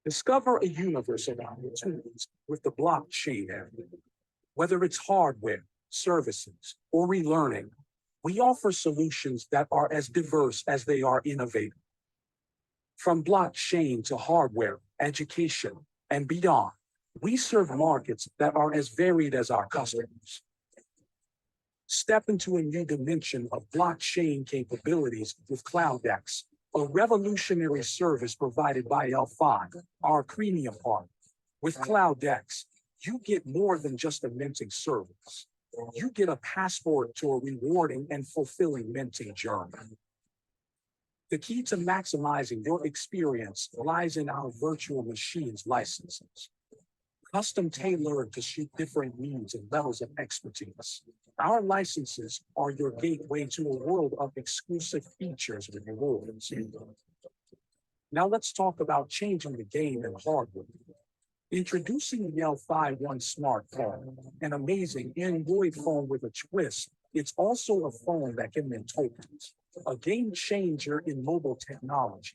Discover a universe of opportunities with the blockchain area. Whether it's hardware, services, or relearning, we offer solutions that are as diverse as they are innovative. From blockchain to hardware, education, and beyond, we serve markets that are as varied as our customers. Step into a new dimension of blockchain capabilities with CloudX, a revolutionary service provided by L5, our premium partner. With CloudX, you get more than just a minting service. You get a passport to a rewarding and fulfilling minting journey. The key to maximizing your experience lies in our virtual machines licenses, custom tailored to suit different needs and levels of expertise. Our licenses are your gateway to a world of exclusive features and rewards. Now let's talk about changing the game in hardware. Introducing the L51 smartphone, an amazing Android phone with a twist. It's also a phone that can mint tokens, a game changer in mobile technology,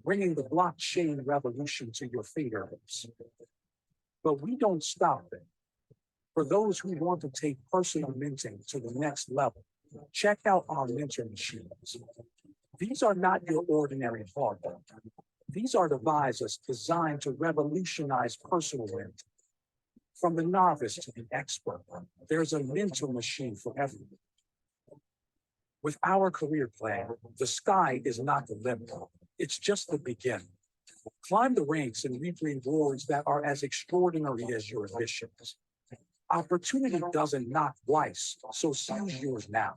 bringing the blockchain revolution to your fingertips. But we don't stop there. For those who want to take personal minting to the next level, check out our minter machines. These are not your ordinary hardware. These are devices designed to revolutionize personal minting. From the novice to the expert, there's a minter machine for everyone. With our career plan, the sky is not the limit. It's just the beginning. Climb the ranks and reap rewards that are as extraordinary as your ambitions. Opportunity doesn't knock twice, so seize yours now.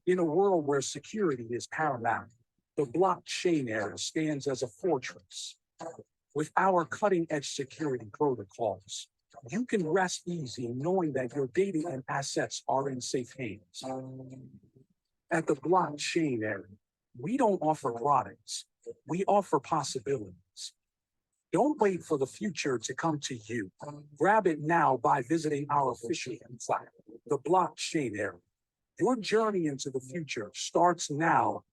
In a world where security is paramount, the blockchain era stands as a fortress. With our cutting-edge security protocols, you can rest easy knowing that your data and assets are in safe hands. At the blockchain era, we don't offer products, we offer possibilities. Don't wait for the future to come to you. Grab it now by visiting our official website, the blockchain era. Your journey into the future starts now.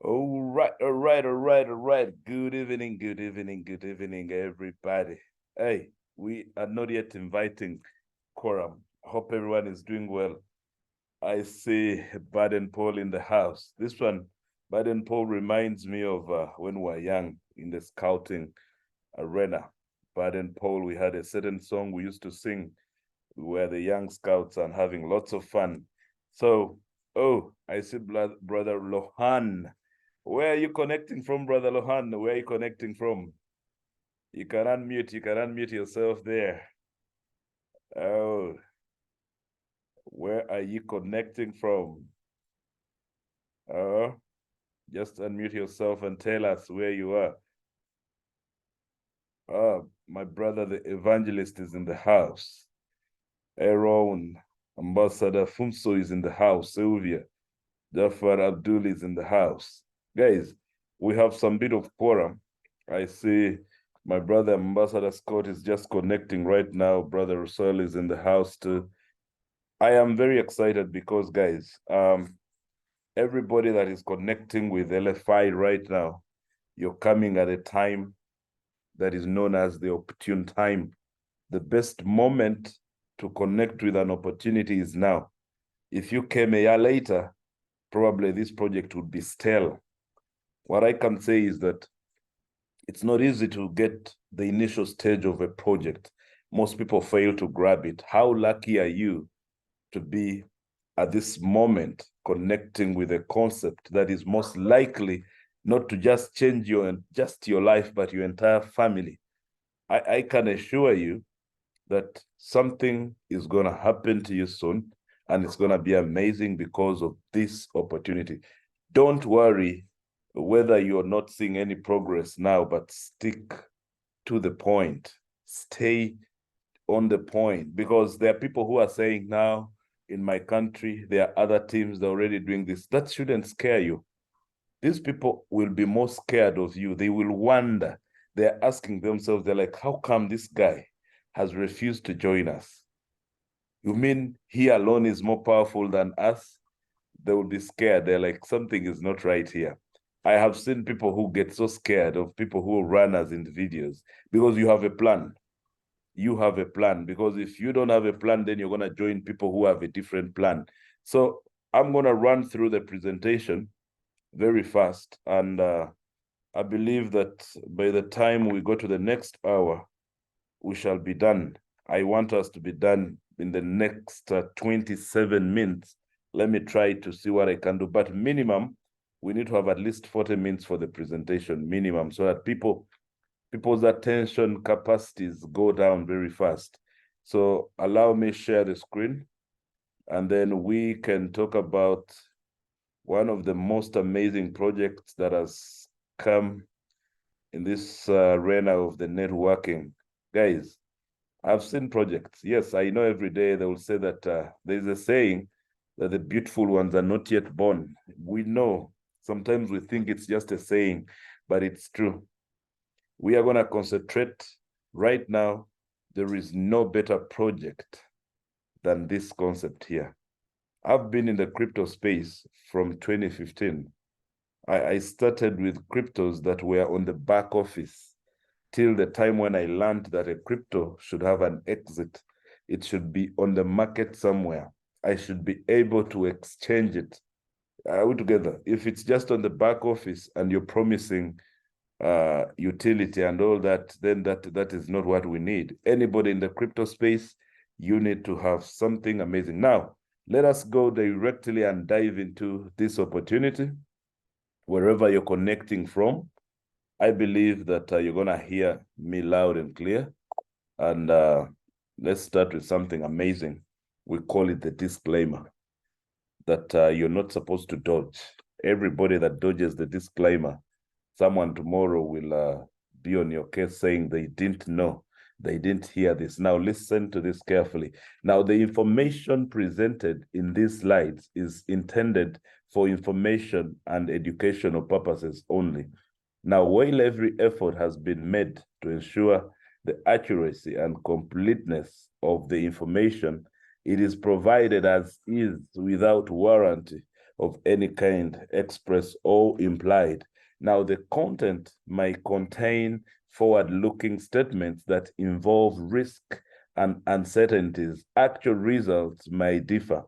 All right, all right, all right, all right. Good evening, good evening, good evening, everybody. Hey, we are not yet inviting quorum. Hope everyone is doing well. I see Baden Paul in the house. This one, Baden Paul, reminds me of when we were young in the scouting arena. Baden Paul, we had a certain song we used to sing. We were the young scouts and having lots of fun. So, oh, I see Brother Lohan. Where are you connecting from, Brother Lohan? Where are you connecting from? You can unmute yourself there. Oh, where are you connecting from? Oh, just unmute yourself and tell us where you are. Oh, my brother, the evangelist, is in the house. Aaron, Ambassador Fumso is in the house. Sylvia, Jafar Abdul is in the house. Guys, we have some bit of quorum. I see my brother Ambassador Scott is just connecting right now. Brother Russell is in the house too. I am very excited because, guys, everybody that is connecting with LFI right now, you're coming at a time that is known as the opportune time. The best moment to connect with an opportunity is now. If you came a year later, probably this project would be stale. What I can say is that it's not easy to get the initial stage of a project. Most people fail to grab it. How lucky are you to be at this moment connecting with a concept that is most likely not to just change your life, but your entire family? I can assure you that something is going to happen to you soon, and it's going to be amazing because of this opportunity. Don't worry whether you're not seeing any progress now, but stick to the point. Stay on the point, because there are people who are saying now, in my country, there are other teams that are already doing this. That shouldn't scare you. These people will be more scared of you. They will wonder. They're asking themselves, they're like, how come this guy has refused to join us? You mean he alone is more powerful than us? They will be scared. They're like, something is not right here. I have seen people who get so scared of people who run as individuals because you have a plan. You have a plan, because if you don't have a plan, then you're going to join people who have a different plan. So I'm going to run through the presentation very fast. And I believe that by the time we go to the next hour, we shall be done. I want us to be done in the next 27 minutes. Let me try to see what I can do. But minimum, we need to have at least 40 minutes for the presentation, minimum, so that people's attention capacities go down very fast. So allow me share the screen, and then we can talk about one of the most amazing projects that has come in this arena of the networking. Guys, I've seen projects. Yes, I know every day they will say that there's a saying that the beautiful ones are not yet born. We know. Sometimes we think it's just a saying, but it's true. We are going to concentrate right now. There is no better project than this concept here. I've been in the crypto space from 2015. I started with cryptos that were on the back office till the time when I learned that a crypto should have an exit. It should be on the market somewhere. I should be able to exchange it. Are we together? If it's just on the back office and you're promising utility and all that, then that is not what we need. Anybody in the crypto space, you need to have something amazing. Now, let us go directly and dive into this opportunity. Wherever you're connecting from, I believe that you're going to hear me loud and clear. And let's start with something amazing. We call it the disclaimer, that you're not supposed to dodge. Everybody that dodges the disclaimer, someone tomorrow will be on your case saying they didn't know, they didn't hear this. Now listen to this carefully. Now the information presented in these slides is intended for information and educational purposes only. Now, while every effort has been made to ensure the accuracy and completeness of the information, it is provided as is without warranty of any kind, express or implied. Now, the content might contain forward-looking statements that involve risk and uncertainties. Actual results may differ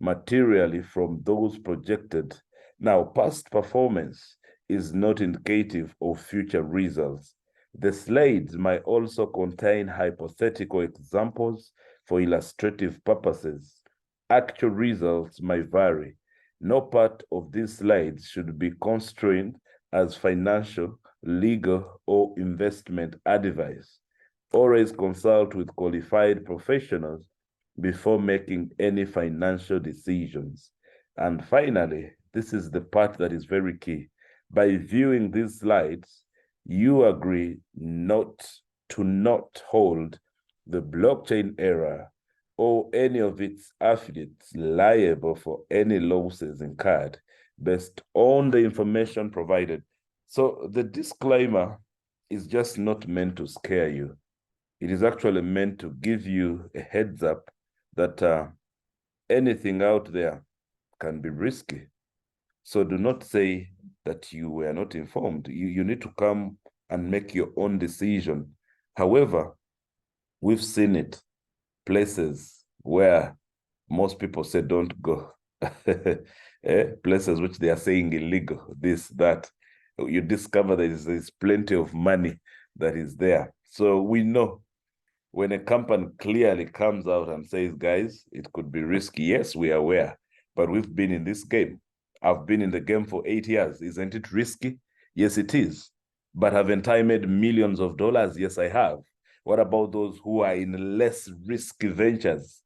materially from those projected. Now, past performance is not indicative of future results. The slides might also contain hypothetical examples for illustrative purposes. Actual results may vary. No part of these slides should be construed as financial, legal, or investment advice. Always consult with qualified professionals before making any financial decisions. And finally, this is the part that is very key. By viewing these slides, you agree not hold the blockchain era or any of its affiliates liable for any losses incurred based on the information provided. So the disclaimer is just not meant to scare you. It is actually meant to give you a heads up that anything out there can be risky. So do not say that you were not informed. You need to come and make your own decision. However, we've seen it places where most people say don't go. Places which they are saying illegal, this, that. You discover there's plenty of money that is there. So we know when a company clearly comes out and says, guys, it could be risky. Yes, we are aware, but we've been in this game. I've been in the game for 8 years. Isn't it risky? Yes, it is. But haven't I made millions of dollars? Yes, I have. What about those who are in less risky ventures?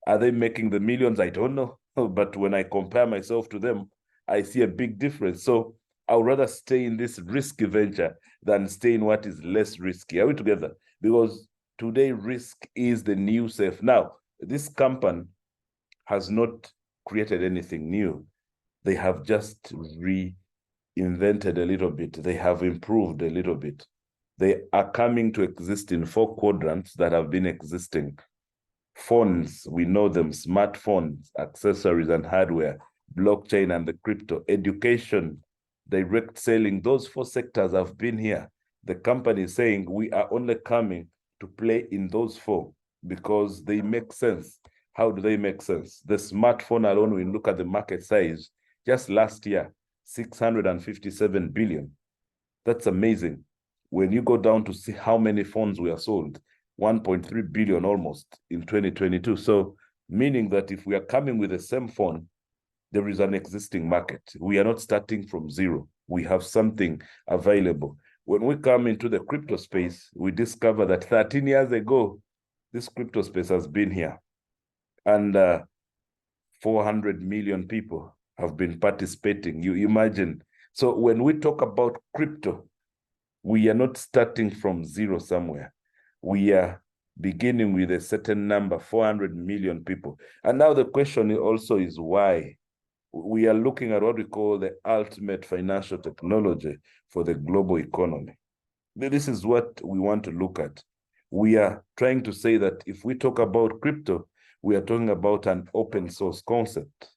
Are they making the millions? I don't know. But when I compare myself to them, I see a big difference. So I would rather stay in this risky venture than stay in what is less risky. Are we together? Because today, risk is the new safe. Now, this company has not created anything new. They have just reinvented a little bit. They have improved a little bit. They are coming to exist in 4 quadrants that have been existing. Phones, we know them, smartphones, accessories and hardware, blockchain and the crypto, education, direct selling, those 4 sectors have been here. The company is saying we are only coming to play in those 4 because they make sense. How do they make sense? The smartphone alone, when we look at the market size, just last year, 657 billion. That's amazing. When you go down to see how many phones were sold, 1.3 billion almost in 2022. So meaning that if we are coming with the same phone, there is an existing market. We are not starting from zero. We have something available. When we come into the crypto space, we discover that 13 years ago, this crypto space has been here. And 400 million people have been participating. You imagine. So when we talk about crypto, we are not starting from zero somewhere. We are beginning with a certain number, 400 million people. And now the question also is why? We are looking at what we call the ultimate financial technology for the global economy. This is what we want to look at. We are trying to say that if we talk about crypto, we are talking about an open source concept.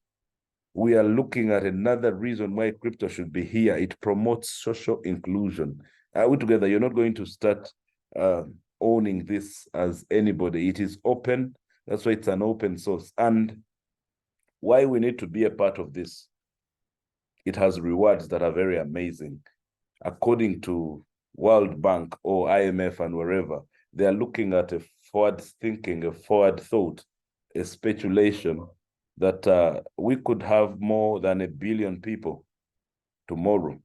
We are looking at another reason why crypto should be here. It promotes social inclusion. Are we together? You're not going to start owning this as anybody. It is open. That's why it's an open source. And why we need to be a part of this, it has rewards that are very amazing. According to World Bank or IMF and wherever, they are looking at a forward thinking, a forward thought, a speculation that we could have more than 1 billion people tomorrow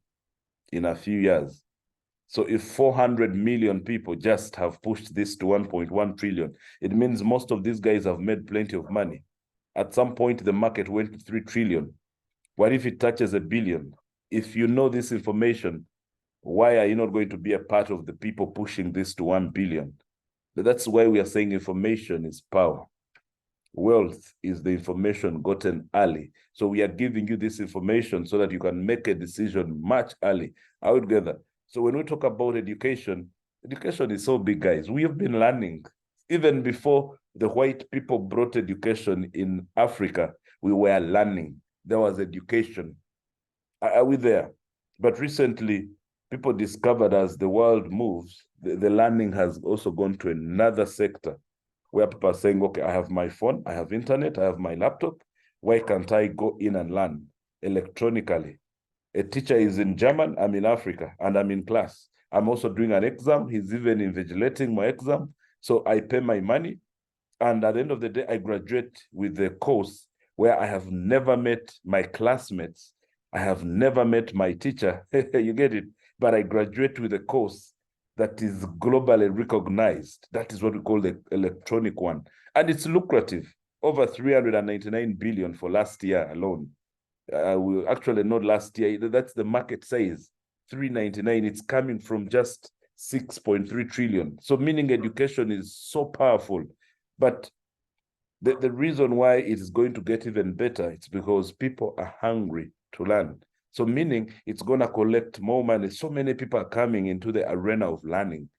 in a few years. So if 400 million people just have pushed this to 1.1 trillion, it means most of these guys have made plenty of money. At some point, the market went to 3 trillion. What if it touches 1 billion? If you know this information, why are you not going to be a part of the people pushing this to 1 billion? That's why we are saying information is power. Wealth is the information gotten early. So we are giving you this information so that you can make a decision much early. Out together. So when we talk about education, education is so big, guys. We have been learning. Even before the white people brought education in Africa, we were learning. There was education. Are we there? But recently, people discovered as the world moves, the learning has also gone to another sector where people are saying, okay, I have my phone, I have internet, I have my laptop. Why can't I go in and learn electronically? A teacher is in German, I'm in Africa, and I'm in class. I'm also doing an exam. He's even invigilating my exam. So I pay my money. And at the end of the day, I graduate with the course where I have never met my classmates. I have never met my teacher. You get it? But I graduate with a course that is globally recognized. That is what we call the electronic one. And it's lucrative. Over 399 billion for last year alone. We actually not last year. That's the market size. 399. It's coming from just 6.3 trillion. So meaning education is so powerful. But the reason why it is going to get even better, it's because people are hungry to learn. So meaning it's going to collect more money. So many people are coming into the arena of learning.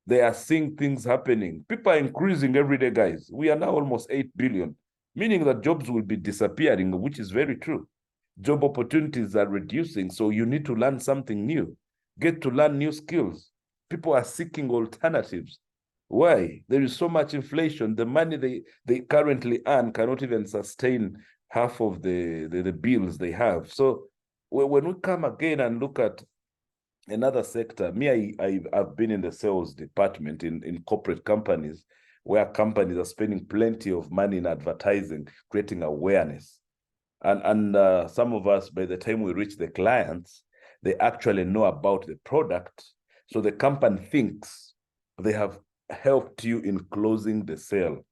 They are seeing things happening. People are increasing every day, guys. We are now almost 8 billion, meaning that jobs will be disappearing, which is very true. Job opportunities are reducing, so you need to learn something new. Get to learn new skills. People are seeking alternatives. Why? There is so much inflation. The money they currently earn cannot even sustain half of the bills they have. So when we come again and look at another sector, I've been in the sales department in corporate companies where companies are spending plenty of money in advertising, creating awareness. And some of us, by the time we reach the clients, they actually know about the product. So the company thinks they have helped you in closing the sale.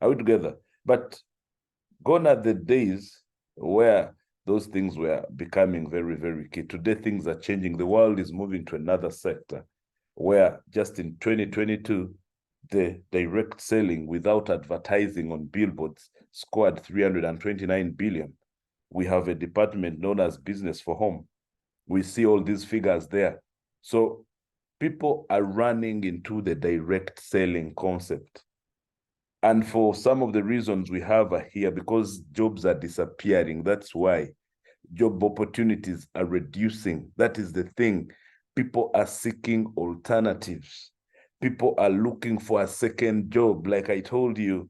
Are we together? But gone are the days where those things were becoming very, very key. Today, things are changing. The world is moving to another sector where just in 2022, the direct selling without advertising on billboards scored 329 billion. We have a department known as Business for Home. We see all these figures there. So people are running into the direct selling concept. And for some of the reasons we have are here, because jobs are disappearing, that's why. job opportunities are reducing. That is the thing. People are seeking alternatives. People are looking for a second job. Like I told you,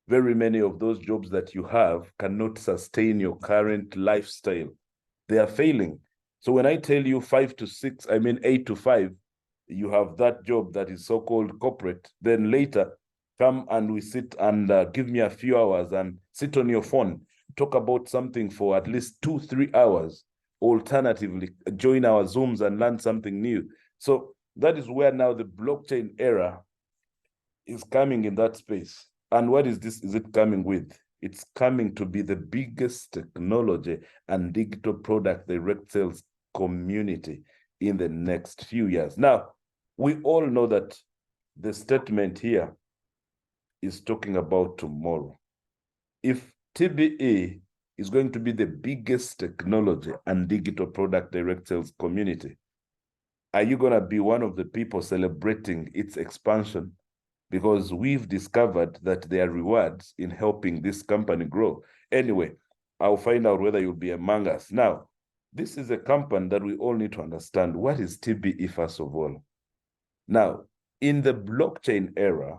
very many of those jobs that you have cannot sustain your current lifestyle. They are failing. So when I tell you 5 to 6, I mean 8 to 5, you have that job that is so-called corporate. Then later, come and we sit and give me a few hours and sit on your phone, talk about something for at least 2-3 hours. Alternatively, join our Zooms and learn something new. So that is where now the blockchain era is coming in that space. And what is this? Is it coming with? It's coming to be the biggest technology and digital product direct sales community in the next few years. Now, we all know that the statement here is talking about tomorrow. If TBE is going to be the biggest technology and digital product direct sales community, are you going to be one of the people celebrating its expansion? Because we've discovered that there are rewards in helping this company grow. Anyway, I'll find out whether you'll be among us. Now, this is a company that we all need to understand. What is TBE, first of all? Now, in the blockchain era,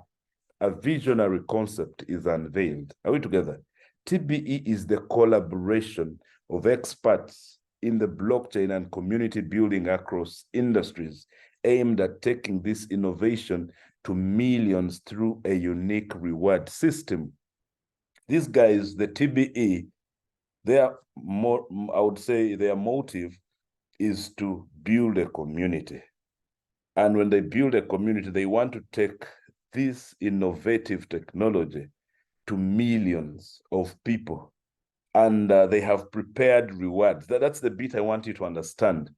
a visionary concept is unveiled. Are we together? TBE is the collaboration of experts in the blockchain and community building across industries aimed at taking this innovation to millions through a unique reward system. These guys, the TBE, I would say their motive is to build a community. And when they build a community, they want to take this innovative technology to millions of people. And they have prepared rewards. That's the bit I want you to understand.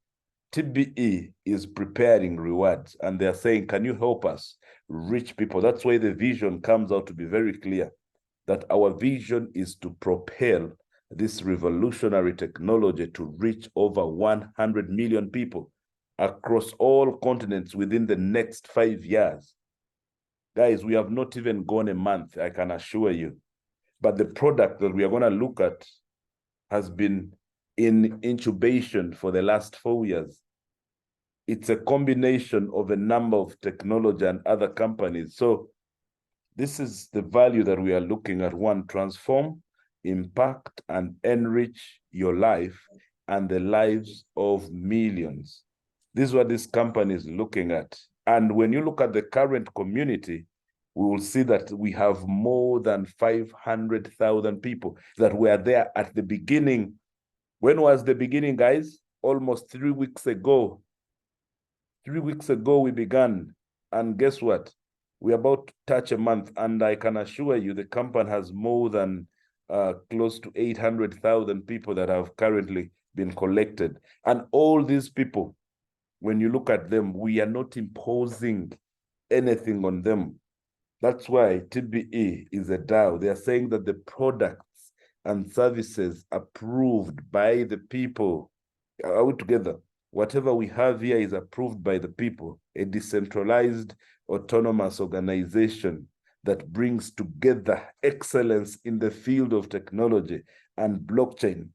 TBE is preparing rewards, and they're saying, can you help us reach people? That's why the vision comes out to be very clear, that our vision is to propel this revolutionary technology to reach over 100 million people across all continents within the next 5 years. Guys, we have not even gone a month, I can assure you. But the product that we are going to look at has been in incubation for the last 4 years. It's a combination of a number of technology and other companies. So this is the value that we are looking at. One, transform, impact, and enrich your life and the lives of millions. This is what this company is looking at. And when you look at the current community, we will see that we have more than 500,000 people that were there at the beginning. When was the beginning, guys? Almost 3 weeks ago. 3 weeks ago, we began. And guess what? We're about to touch a month. And I can assure you the company has more than close to 800,000 people that have currently been collected. And all these people, when you look at them, we are not imposing anything on them. That's why TBE is a DAO. They are saying that the products and services approved by the people, are we together? Whatever we have here is approved by the people, a decentralized, autonomous organization that brings together excellence in the field of technology and blockchain.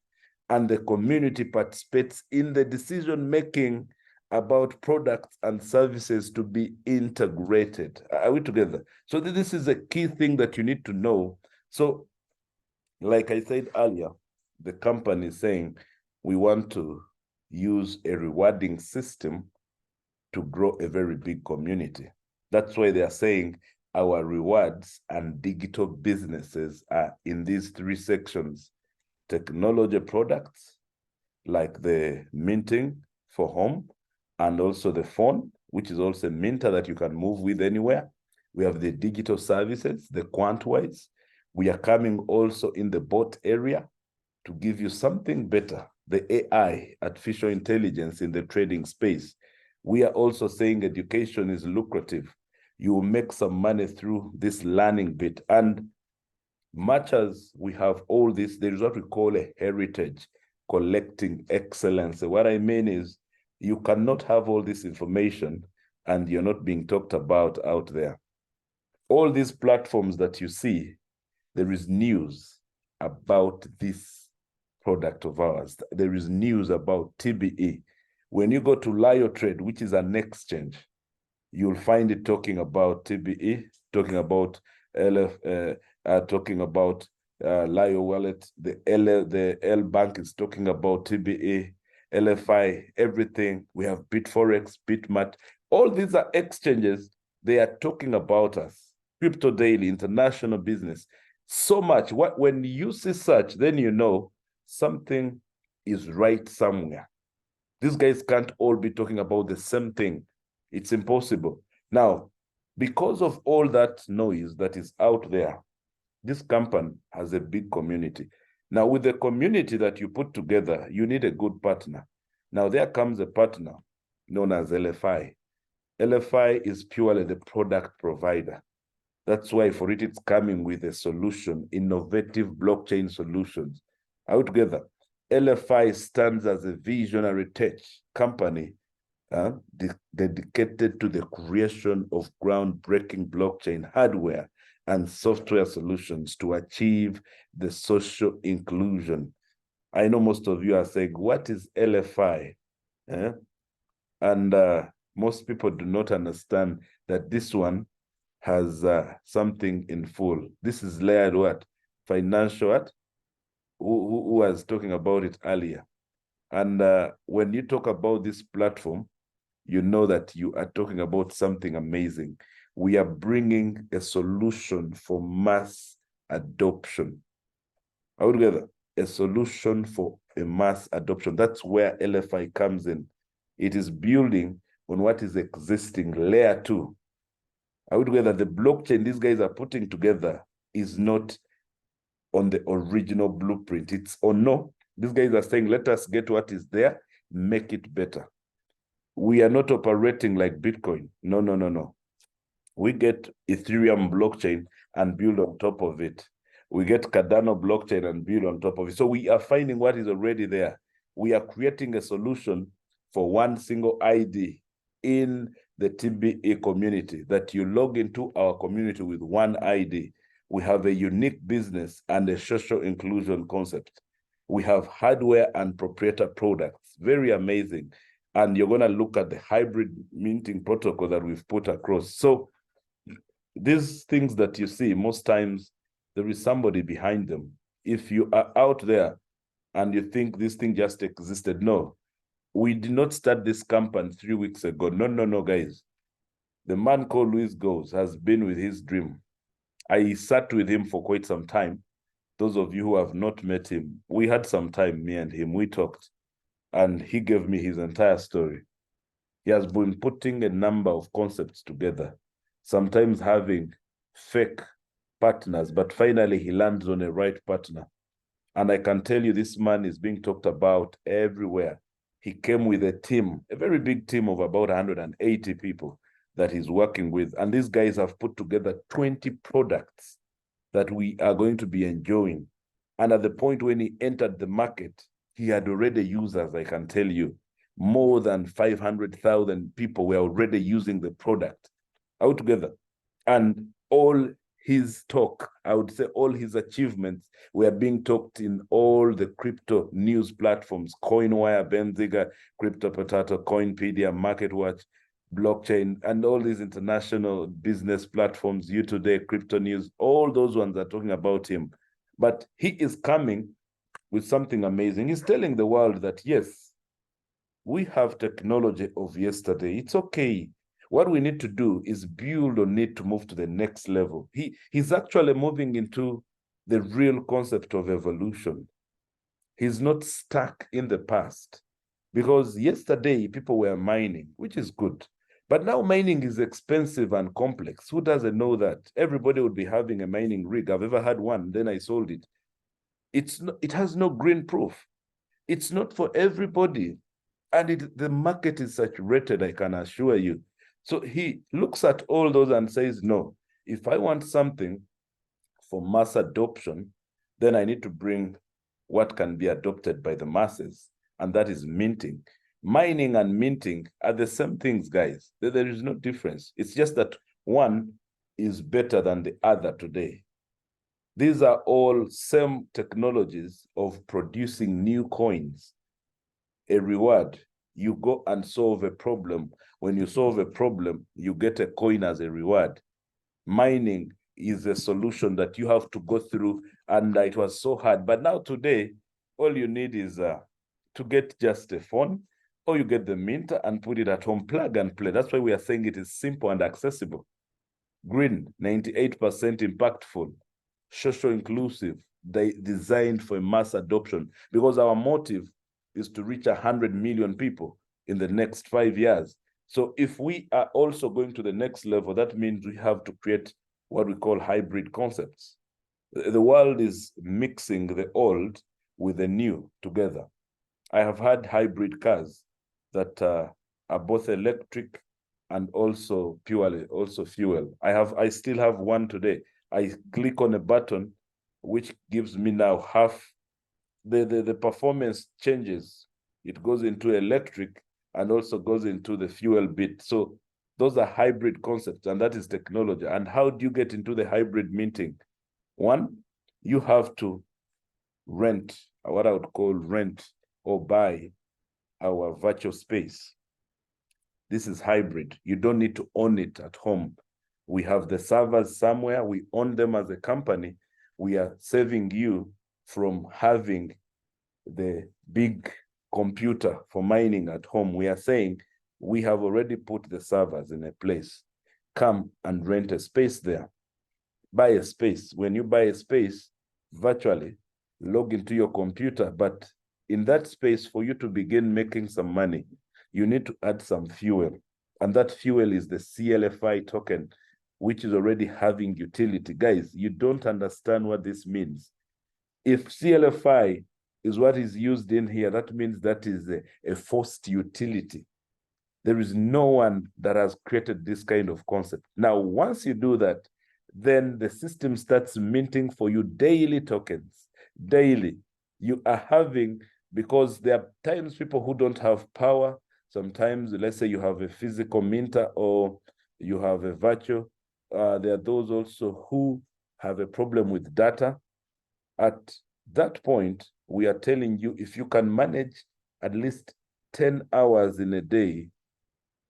And the community participates in the decision-making about products and services to be integrated. Are we together? So this is a key thing that you need to know. So like I said earlier, the company is saying we want to use a rewarding system to grow a very big community. That's why they are saying our rewards and digital businesses are in these 3 sections: technology products, like the minting for home, and also the phone, which is also a minter that you can move with anywhere. We have the digital services, the Quantwise. We are coming also in the bot area to give you something better, the AI, artificial intelligence in the trading space. We are also saying education is lucrative. You will make some money through this learning bit. And much as we have all this, there is what we call a heritage, collecting excellence. So what I mean is you cannot have all this information and you're not being talked about out there. All these platforms that you see, there is news about this product of ours. There is news about TBE. When you go to LioTrade, which is an exchange, you'll find it talking about TBE, talking about talking about Lio Wallet. The L Bank is talking about TBE, LFI, everything. We have BitForex, BitMart. All these are exchanges. They are talking about us. Crypto Daily, international business. So much. When you see such, then you know something is right somewhere. These guys can't all be talking about the same thing. It's impossible. Now, because of all that noise that is out there, this company has a big community. Now, with the community that you put together, you need a good partner. Now, there comes a partner known as LFI. LFI is purely the product provider. That's why for it, it's coming with a solution, innovative blockchain solutions. Altogether, LFI stands as a visionary tech company dedicated to the creation of groundbreaking blockchain hardware and software solutions to achieve the social inclusion. I know most of you are saying, what is LFI? And most people do not understand that this one has something in full. This is layered what? Financial what? Who was talking about it earlier. And when you talk about this platform, you know that you are talking about something amazing. We are bringing a solution for mass adoption. Altogether, a solution for a mass adoption. That's where LFI comes in. It is building on what is existing, layer 2. Altogether, the blockchain these guys are putting together is not on the original blueprint. It's no. These guys are saying, let us get what is there, make it better. We are not operating like Bitcoin. No, no, no, no. We get Ethereum blockchain and build on top of it. We get Cardano blockchain and build on top of it. So we are finding what is already there. We are creating a solution for one single ID in the TBE community, that you log into our community with one ID. We have a unique business and a social inclusion concept. We have hardware and proprietary products. Very amazing. And you're going to look at the hybrid minting protocol that we've put across. So these things that you see, most times there is somebody behind them. If you are out there and you think this thing just existed, no. We did not start this company 3 weeks ago. No, no, no, guys. The man called Luis Goes has been with his dream. I sat with him for quite some time. Those of you who have not met him, we had some time, me and him, we talked, and he gave me his entire story. He has been putting a number of concepts together, sometimes having fake partners, but finally he lands on a right partner. And I can tell you, this man is being talked about everywhere. He came with a team, a very big team of about 180 people that he's working with. And these guys have put together 20 products that we are going to be enjoying. And at the point when he entered the market, he had already users, I can tell you. More than 500,000 people were already using the product altogether. And all his talk, I would say all his achievements were being talked in all the crypto news platforms, CoinWire, Benziga, Crypto Potato, Coinpedia, MarketWatch, Blockchain, and all these international business platforms, You Today, Crypto News, all those ones are talking about him. But he is coming with something amazing. He's telling the world that, yes, we have technology of yesterday. It's okay. What we need to do is build on it to move to the next level. He's actually moving into the real concept of evolution. He's not stuck in the past, because yesterday people were mining, which is good. But now mining is expensive and complex. Who doesn't know that? Everybody would be having a mining rig. I've ever had one, then I sold it. It has no green proof. It's not for everybody. And the market is saturated, I can assure you. So he looks at all those and says, no, if I want something for mass adoption, then I need to bring what can be adopted by the masses, and that is minting. Mining and minting are the same things, guys. There is no difference. It's just that one is better than the other today. These are all same technologies of producing new coins. A reward, you go and solve a problem. When you solve a problem, you get a coin as a reward. Mining is a solution that you have to go through, and it was so hard. But now today, all you need is to get just a phone, or you get the minter and put it at home, plug and play. That's why we are saying it is simple and accessible. Green, 98% impactful, social inclusive, designed for mass adoption, because our motive is to reach 100 million people in the next 5 years. So if we are also going to the next level, that means we have to create what we call hybrid concepts. The world is mixing the old with the new together. I have had hybrid cars that are both electric and also purely also fuel. I still have one today. I click on a button which gives me now half the performance changes. It goes into electric and also goes into the fuel bit. So those are hybrid concepts, and that is technology. And how do you get into the hybrid minting? One, you have to rent, what I would call rent or buy our virtual space. This is hybrid. You don't need to own it at home. We have the servers somewhere. We own them as a company. We are saving you from having the big computer for mining at home. We are saying we have already put the servers in a place. Come and rent a space there. Buy a space. When you buy a space, virtually log into your computer, but in that space, for you to begin making some money, you need to add some fuel. And that fuel is the CLFI token, which is already having utility. Guys, you don't understand what this means. If CLFI is what is used in here, that means that is a forced utility. There is no one that has created this kind of concept. Now, once you do that, then the system starts minting for you daily tokens. Daily. You are having, because there are times people who don't have power. Sometimes, let's say you have a physical minter or you have a virtual. There are those also who have a problem with data. At that point, we are telling you, if you can manage at least 10 hours in a day,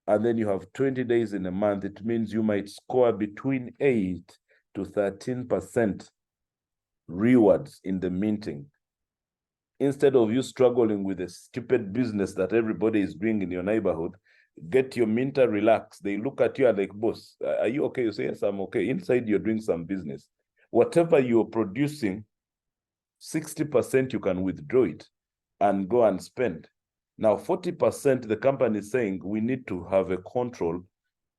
and then you have 20 days in a month, it means you might score between 8 to 13% rewards in the minting. Instead of you struggling with a stupid business that everybody is doing in your neighborhood, get your minter, relax. They look at you and like, boss, are you okay? You say, yes, I'm okay. Inside, you're doing some business. Whatever you're producing, 60% you can withdraw it and go and spend. Now, 40%, the company is saying we need to have a control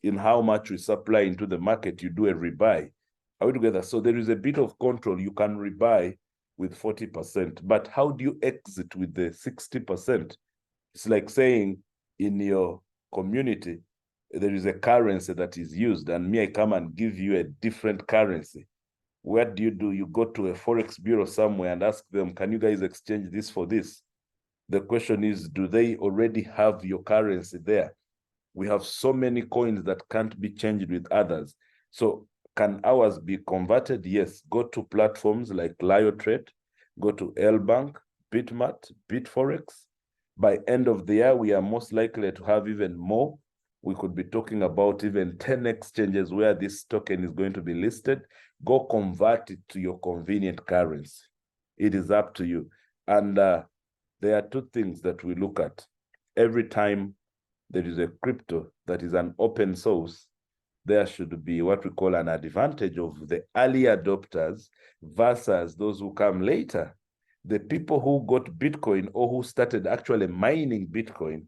in how much we supply into the market. You do a rebuy. Are we together? So there is a bit of control. You can rebuy with 40%. But how do you exit with the 60%? It's like saying in your community, there is a currency that is used, and me, I come and give you a different currency. What do? You go to a Forex bureau somewhere and ask them, can you guys exchange this for this? The question is, do they already have your currency there? We have so many coins that can't be changed with others. So can ours be converted? Yes. Go to platforms like LioTrade, go to L-Bank, Bitmat, Bitforex. By end of the year, we are most likely to have even more. We could be talking about even 10 exchanges where this token is going to be listed. Go convert it to your convenient currency. It is up to you. And there are two things that we look at. Every time there is a crypto that is an open source, there should be what we call an advantage of the early adopters versus those who come later. The people who got Bitcoin or who started actually mining Bitcoin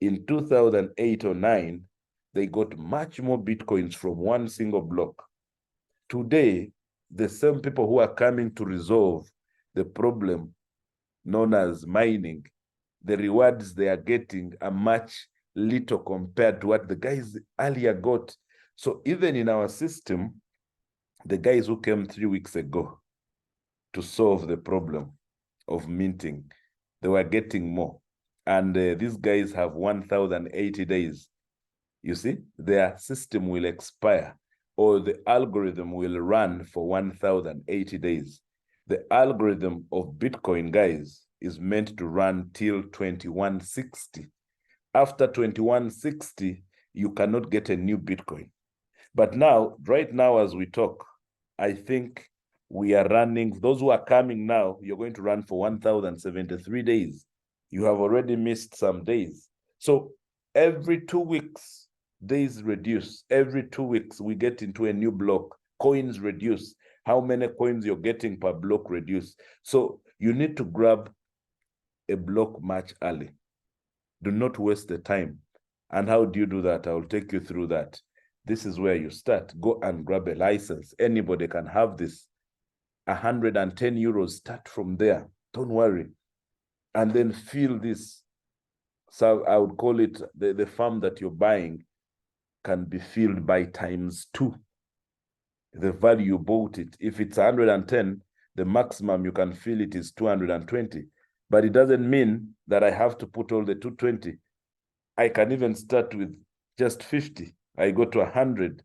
in 2008 or 9, they got much more Bitcoins from one single block. Today, the same people who are coming to resolve the problem known as mining, the rewards they are getting are much little compared to what the guys earlier got. So even in our system, the guys who came 3 weeks ago to solve the problem of minting, they were getting more. And these guys have 1,080 days. You see, their system will expire or the algorithm will run for 1,080 days. The algorithm of Bitcoin, guys, is meant to run till 2160. After 2160, you cannot get a new Bitcoin. But now, right now, as we talk, I think we are running, those who are coming now, you're going to run for 1,073 days. You have already missed some days. So every 2 weeks, days reduce. Every 2 weeks, we get into a new block. Coins reduce. How many coins you're getting per block reduce. So you need to grab a block much early. Do not waste the time. And how do you do that? I will take you through that. This is where you start. Go and grab a license. Anybody can have this. 110 euros, start from there. Don't worry. And then fill this. So I would call it the farm that you're buying can be filled by ×2. The value you bought it. If it's 110, the maximum you can fill it is 220. But it doesn't mean that I have to put all the 220. I can even start with just 50. I go to 100,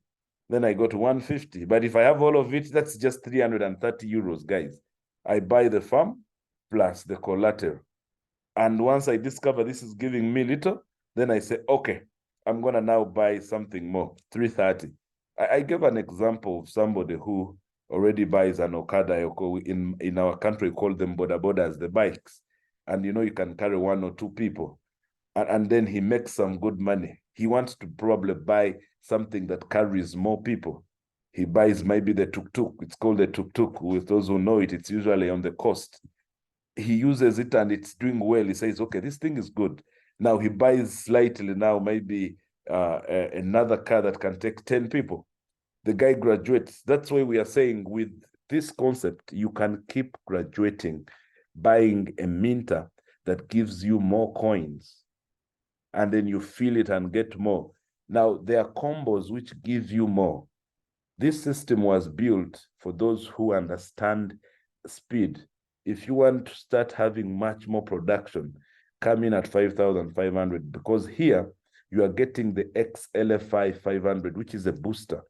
then I go to 150. But if I have all of it, that's just 330 euros, guys. I buy the farm plus the collateral. And once I discover this is giving me little, then I say, okay, I'm going to now buy something more, 330. I gave an example of somebody who already buys an Okada. In our country, we call them bodabodas, the bikes. And you can carry 1 or 2 people. And then he makes some good money. He wants to probably buy something that carries more people. He buys maybe the tuk-tuk. It's called the tuk-tuk. With those who know it, it's usually on the coast. He uses it and it's doing well. He says, okay, this thing is good. Now he buys slightly now, maybe another car that can take 10 people. The guy graduates. That's why we are saying with this concept, you can keep graduating, buying a minter that gives you more coins. And then you feel it and get more. Now, there are combos which give you more. This system was built for those who understand speed. If you want to start having much more production, come in at 5,500, because here you are getting the XLFI 500, which is a booster.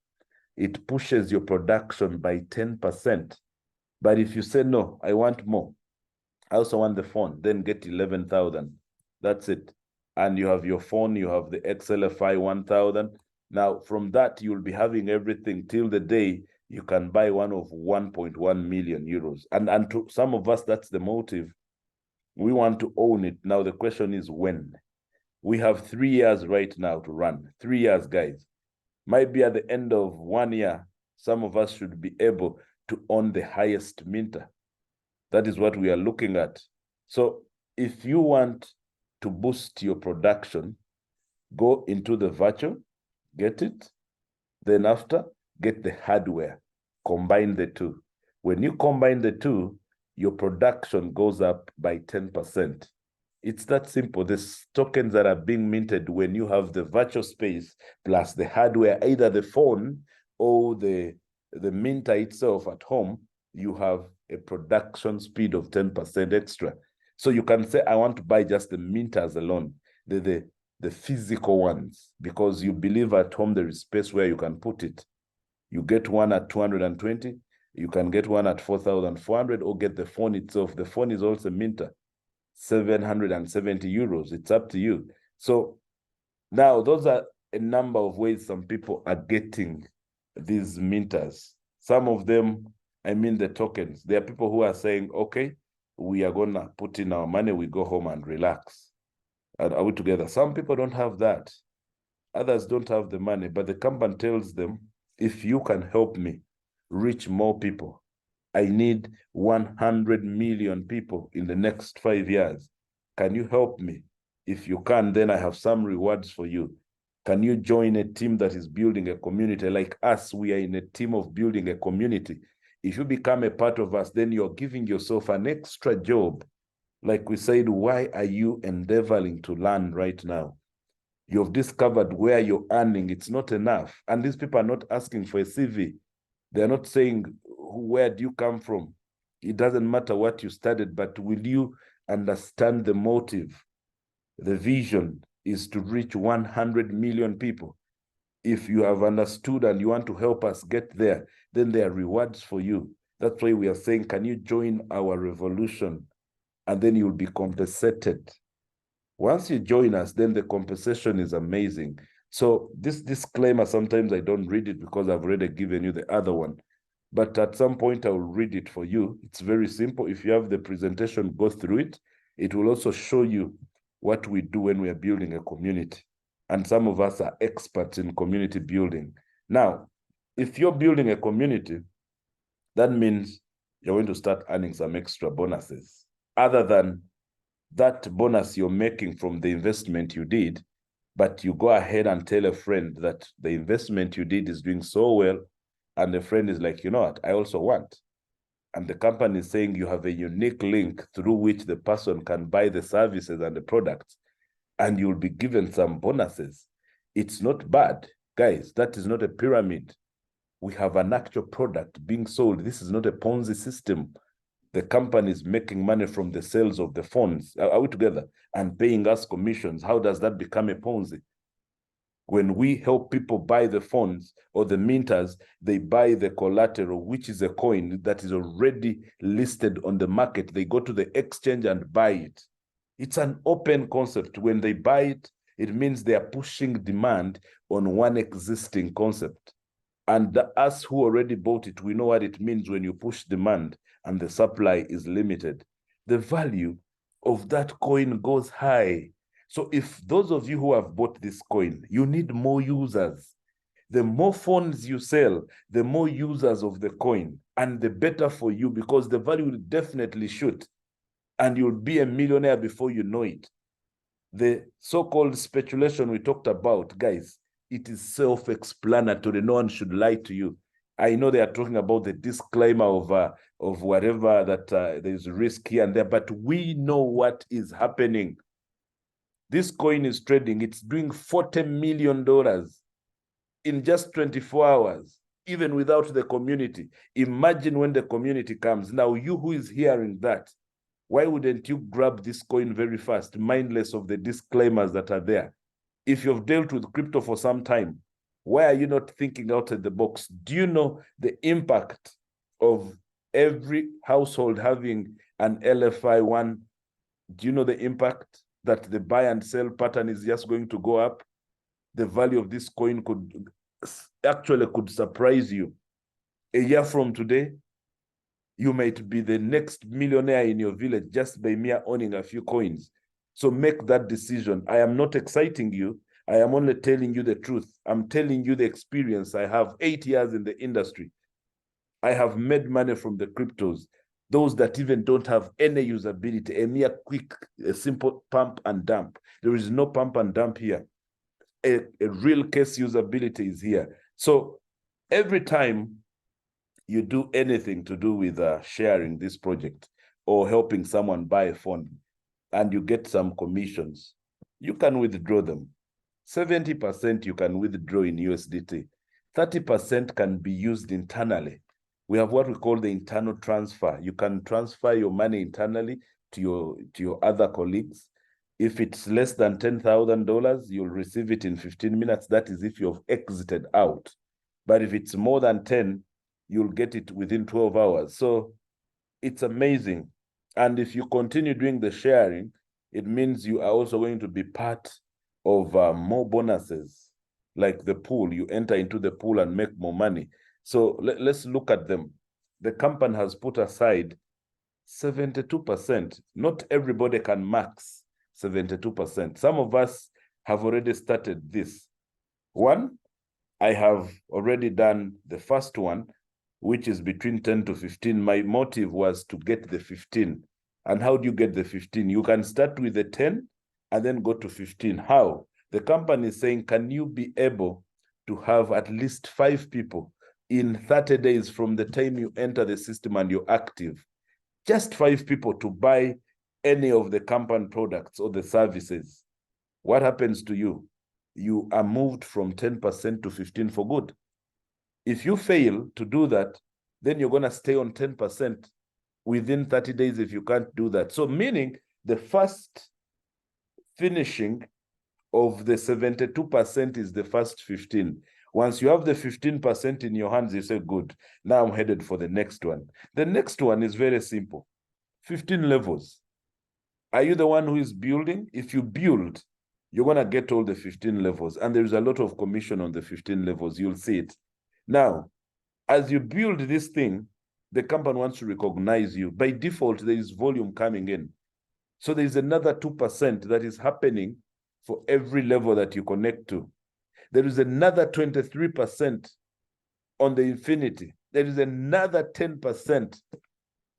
It pushes your production by 10%. But if you say, no, I want more, I also want the phone, then get 11,000. That's it. And you have your phone, you have the XLFI 1000. Now, from that, you'll be having everything till the day you can buy one of 1.1 million euros. And to some of us, that's the motive. We want to own it. Now, the question is when? We have 3 years right now to run. 3 years, guys. Might be at the end of 1 year, some of us should be able to own the highest minter. That is what we are looking at. So if you want to boost your production, go into the virtual, get it. Then after, get the hardware. Combine the two. When you combine the two, your production goes up by 10%. It's that simple. The tokens that are being minted when you have the virtual space plus the hardware, either the phone or the minter itself at home, you have a production speed of 10% extra. So you can say, I want to buy just the minters alone, the physical ones, because you believe at home there is space where you can put it. You get one at 220, you can get one at 4,400, or get the phone itself. The phone is also minter, 770 euros. It's up to you. So now those are a number of ways some people are getting these minters. Some of them, I mean the tokens. There are people who are saying, okay, we are going to put in our money, we go home and relax. And are we together? Some people don't have that. Others don't have the money, but the company tells them, if you can help me reach more people, I need 100 million people in the next 5 years. Can you help me? If you can, then I have some rewards for you. Can you join a team that is building a community? Like us, we are in a team of building a community. If you become a part of us, then you're giving yourself an extra job. Like we said, why are you endeavoring to learn right now? You've discovered where you're earning, it's not enough. And these people are not asking for a CV. They're not saying, where do you come from? It doesn't matter what you studied, but will you understand the motive? The vision is to reach 100 million people. If you have understood and you want to help us get there, then there are rewards for you. That's why we are saying, can you join our revolution? And then you'll be compensated. Once you join us, then the compensation is amazing. So this disclaimer, sometimes I don't read it because I've already given you the other one. But at some point, I will read it for you. It's very simple. If you have the presentation, go through it. It will also show you what we do when we are building a community. And some of us are experts in community building. Now, if you're building a community, that means you're going to start earning some extra bonuses. Other than that bonus you're making from the investment you did, but you go ahead and tell a friend that the investment you did is doing so well, and the friend is like, you know what, I also want. And the company is saying you have a unique link through which the person can buy the services and the products, and you'll be given some bonuses. It's not bad. Guys, that is not a pyramid. We have an actual product being sold. This is not a Ponzi system. The company is making money from the sales of the phones. Are we together? And paying us commissions. How does that become a Ponzi? When we help people buy the phones or the minters, they buy the collateral, which is a coin that is already listed on the market. They go to the exchange and buy it. It's an open concept. When they buy it, it means they are pushing demand on one existing concept. And us who already bought it, we know what it means when you push demand and the supply is limited. The value of that coin goes high. So if those of you who have bought this coin, you need more users. The more phones you sell, the more users of the coin, and the better for you, because the value will definitely shoot, and you'll be a millionaire before you know it. The so-called speculation we talked about, guys, it is self-explanatory. No one should lie to you. I know they are talking about the disclaimer of whatever, that there's risk here and there, but we know what is happening. This coin is trading. It's doing $40 million in just 24 hours, even without the community. Imagine when the community comes. Now, you who is hearing that, why wouldn't you grab this coin very fast, mindless of the disclaimers that are there? If you've dealt with crypto for some time, why are you not thinking outside the box? Do you know the impact of every household having an LFI1? Do you know the impact that the buy and sell pattern is just going to go up? The value of this coin could surprise you. A year from today, you might be the next millionaire in your village just by mere owning a few coins. So make that decision. I am not exciting you. I am only telling you the truth. I'm telling you the experience. I have 8 years in the industry. I have made money from the cryptos, those that even don't have any usability, a mere quick, a simple pump and dump. There is no pump and dump here. A real case usability is here. So every time you do anything to do with sharing this project or helping someone buy a phone, and you get some commissions, you can withdraw them. 70% you can withdraw in USDT. 30% can be used internally. We have what we call the internal transfer. You can transfer your money internally to your other colleagues. If it's less than $10,000, you'll receive it in 15 minutes. That is if you've exited out. But if it's more than 10, you'll get it within 12 hours. So it's amazing. And if you continue doing the sharing, it means you are also going to be part of more bonuses, like the pool. You enter into the pool and make more money. So let's look at them. The company has put aside 72%. Not everybody can max 72%. Some of us have already started this. One, I have already done the first one, which is between 10 to 15. My motive was to get the 15. And how do you get the 15? You can start with the 10 and then go to 15. How? The company is saying, can you be able to have at least 5 people in 30 days from the time you enter the system and you're active? Just 5 people to buy any of the company products or the services. What happens to you? You are moved from 10% to 15 for good. If you fail to do that, then you're going to stay on 10% within 30 days if you can't do that. So meaning the first finishing of the 72% is the first 15. Once you have the 15% in your hands, you say, good, now I'm headed for the next one. The next one is very simple. 15 levels. Are you the one who is building? If you build, you're going to get all the 15 levels. And there's a lot of commission on the 15 levels. You'll see it. Now, as you build this thing, the company wants to recognize you. By default, there is volume coming in. So there is another 2% that is happening for every level that you connect to. There is another 23% on the infinity. There is another 10%.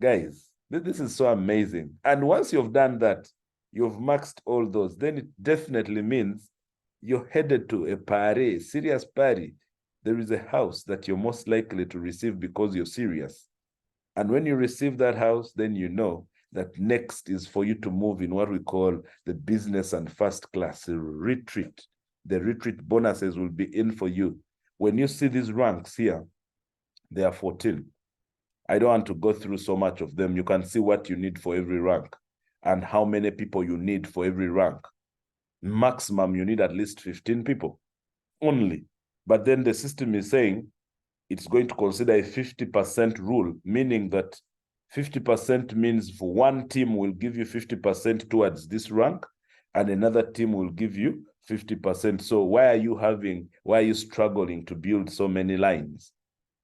Guys, this is so amazing. And once you've done that, you've maxed all those, then it definitely means you're headed to a party, serious party. There is a house that you're most likely to receive because you're serious. And when you receive that house, then you know that next is for you to move in what we call the business and first class retreat. The retreat bonuses will be in for you. When you see these ranks here, there are 14. I don't want to go through so much of them. You can see what you need for every rank and how many people you need for every rank. Maximum, you need at least 15 people only. But then the system is saying it's going to consider a 50% rule, meaning that 50% means for one team will give you 50% towards this rank, and another team will give you 50%. So why are you struggling to build so many lines?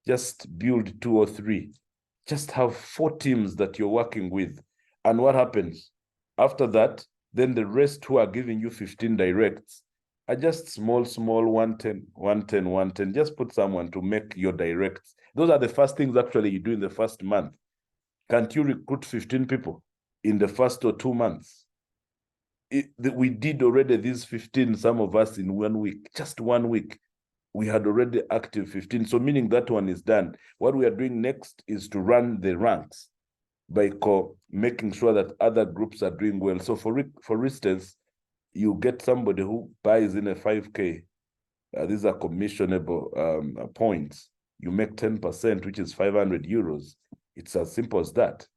Just build 2 or 3. Just have 4 teams that you're working with. And what happens? After that, then the rest who are giving you 15 directs are just small, 110, 110, 110. Just put someone to make your directs. Those are the first things actually you do in the first month. Can't you recruit 15 people in the first or 2 months? We did already these 15, some of us in 1 week, just 1 week. We had already active 15. So meaning that one is done. What we are doing next is to run the ranks by making sure that other groups are doing well. So for instance, you get somebody who buys in a 5K. These are commissionable points. You make 10%, which is 500 euros. It's as simple as that.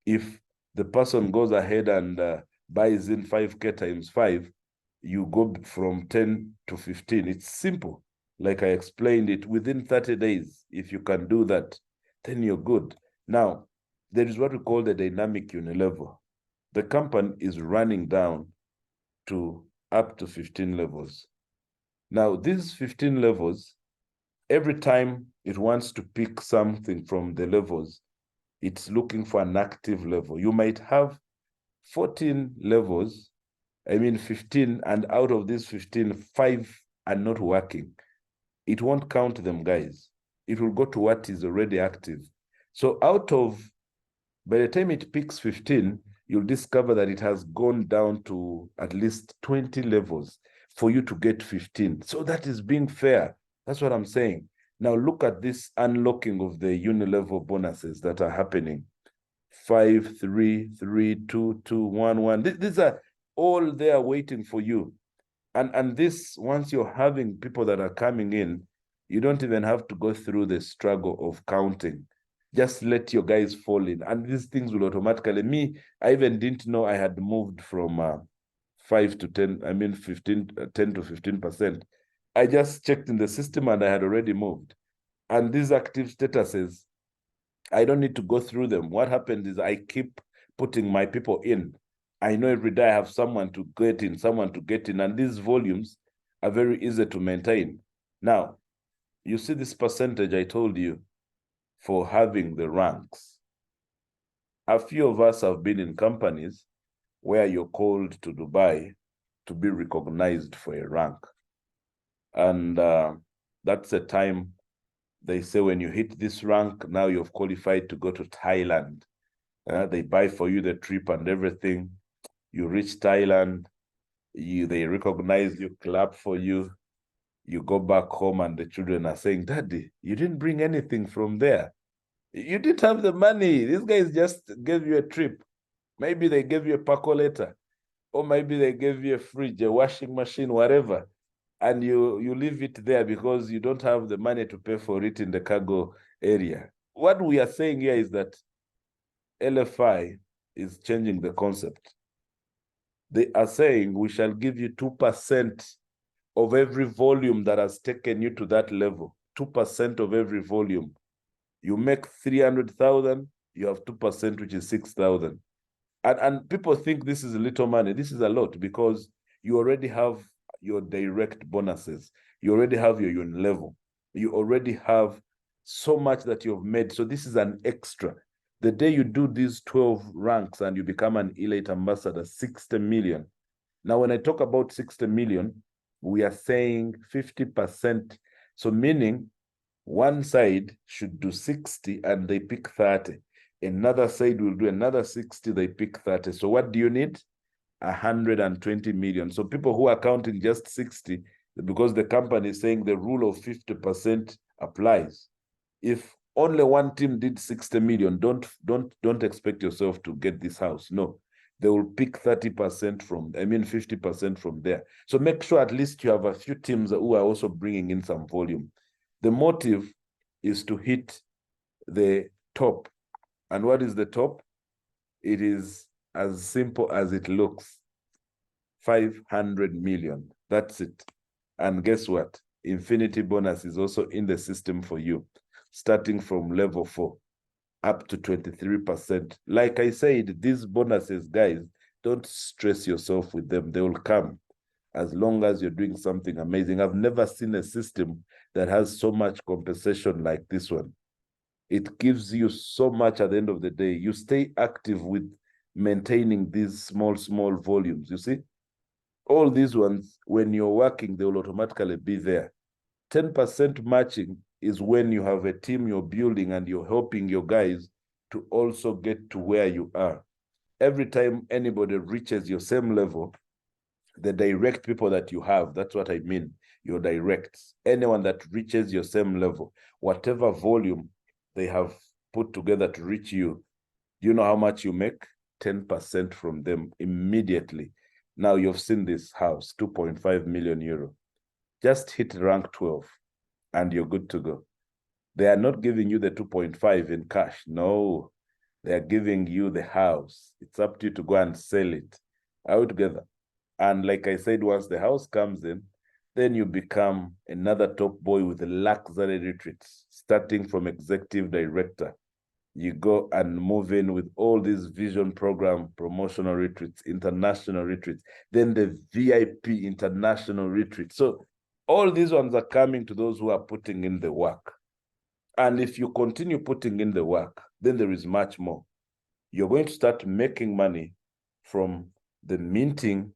If the person goes ahead and buys in 5K times 5, you go from 10 to 15. It's simple. Like I explained it, within 30 days, if you can do that, then you're good. Now, there is what we call the dynamic unilevel. The company is running down to up to 15 levels. Now, these 15 levels, every time it wants to pick something from the levels, it's looking for an active level. You might have 14 levels, 15, and out of these 15, 5 are not working. It won't count them, guys. It will go to what is already active. So by the time it picks 15, you'll discover that it has gone down to at least 20 levels for you to get 15. So that is being fair. That's what I'm saying. Now look at this unlocking of the unilevel bonuses that are happening. 5, 3, 3, 2, 2, 1, 1. These are all there waiting for you. And this, once you're having people that are coming in, you don't even have to go through the struggle of counting. Just let your guys fall in. And these things will automatically, I even didn't know I had moved from 5 to 10, 15, 10 to 15%. I just checked in the system and I had already moved. And these active statuses, I don't need to go through them. What happened is I keep putting my people in. I know every day I have someone to get in, and these volumes are very easy to maintain. Now, you see this percentage I told you for having the ranks. A few of us have been in companies where you're called to Dubai to be recognized for a rank. And that's the time they say when you hit this rank, now you've qualified to go to Thailand. They buy for you the trip and everything. You reach Thailand, they recognize you, clap for you. You go back home and the children are saying, Daddy, you didn't bring anything from there. You didn't have the money. These guys just gave you a trip. Maybe they gave you a percolator, or maybe they gave you a fridge, a washing machine, whatever. And you leave it there because you don't have the money to pay for it in the cargo area. What we are saying here is that LFI is changing the concept. They are saying we shall give you 2% of every volume that has taken you to that level, 2% of every volume. You make 300,000, you have 2%, which is 6,000. And people think this is little money. This is a lot because you already have your direct bonuses. You already have your UN level. You already have so much that you've made. So this is an extra. The day you do these 12 ranks and you become an elite ambassador, 60 million. Now, when I talk about 60 million, we are saying 50%. So meaning one side should do 60 and they pick 30. Another side will do another 60, they pick 30. So what do you need? 120 million. So people who are counting just 60, because the company is saying the rule of 50% applies. If only one team did 60 million, don't expect yourself to get this house. No, they will pick 30% from, 50% from there. So make sure at least you have a few teams who are also bringing in some volume. The motive is to hit the top. And what is the top? It is as simple as it looks. 500 million. That's it. And guess what? Infinity bonus is also in the system for you, starting from level 4 up to 23%. Like I said, these bonuses, guys, don't stress yourself with them. They will come as long as you're doing something amazing. I've never seen a system that has so much compensation like this one. It gives you so much at the end of the day. You stay active with maintaining these small volumes. You see, all these ones, when you're working, they will automatically be there. 10% matching is when you have a team you're building and you're helping your guys to also get to where you are. Every time anybody reaches your same level, the direct people that you have, that's what I mean, your directs, anyone that reaches your same level, whatever volume they have put together to reach you, you know how much you make? 10% from them immediately. Now you've seen this house, 2.5 million euro. Just hit rank 12 and you're good to go. They are not giving you the 2.5 in cash. No, they are giving you the house. It's up to you to go and sell it out together. And like I said, once the house comes in, then you become another top boy with luxury retreats, starting from executive director. You go and move in with all these vision program, promotional retreats, international retreats, then the VIP international retreat. So all these ones are coming to those who are putting in the work. And if you continue putting in the work, then there is much more. You're going to start making money from the minting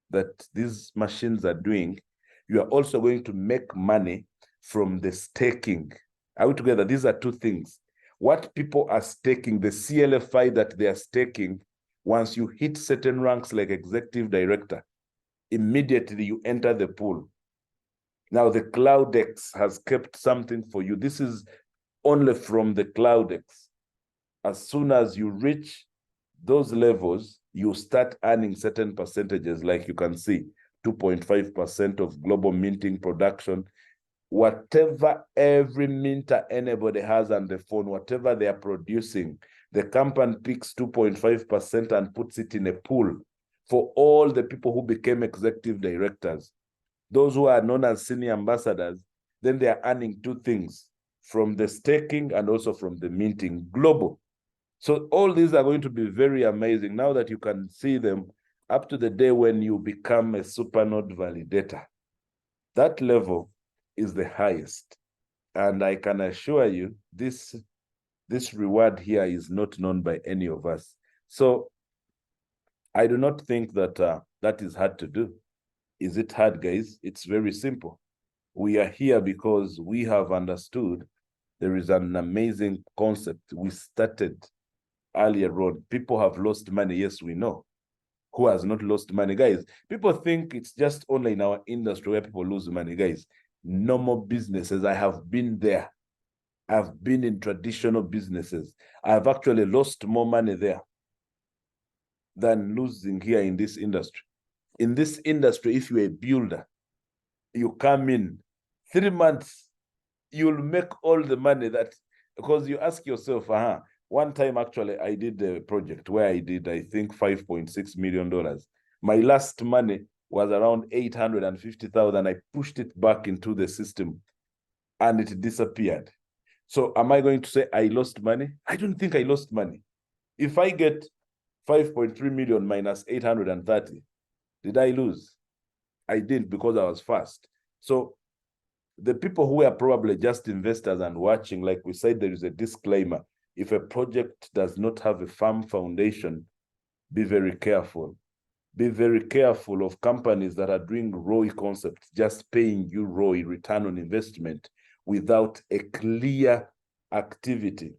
that these machines are doing. You are also going to make money from the staking. Are we together? These are two things. What people are staking, the CLFI that they are staking, once you hit certain ranks like executive director, immediately you enter the pool. Now the CloudX has kept something for you. This is only from the CloudX. As soon as you reach those levels, you start earning certain percentages, like you can see, 2.5% of global minting production. Whatever every minter anybody has on the phone, whatever they are producing, the company picks 2.5% and puts it in a pool for all the people who became executive directors. Those who are known as senior ambassadors, then they are earning two things, from the staking and also from the minting global. So all these are going to be very amazing now that you can see them up to the day when you become a supernode validator. That level is the highest. And I can assure you, this reward here is not known by any of us. So I do not think that that is hard to do. Is it hard, guys? It's very simple. We are here because we have understood there is an amazing concept. We started earlier on. People have lost money. Yes, we know. Who has not lost money? Guys, people think it's just only in our industry where people lose money. Guys, normal businesses, I have been there. I've been in traditional businesses. I've actually lost more money there than losing here in this industry. In this industry, if you're a builder, you come in 3 months, you'll make all the money that, because you ask yourself, one time actually I did a project where I did, I think, $5.6 million. My last money was around 850,000. I pushed it back into the system and it disappeared. So am I going to say I lost money? I don't think I lost money. If I get 5.3 million minus 830, did I lose? I didn't, because I was fast. So the people who are probably just investors and watching, like we said, there is a disclaimer. If a project does not have a firm foundation, be very careful. Be very careful of companies that are doing ROI concepts, just paying you ROI, return on investment, without a clear activity.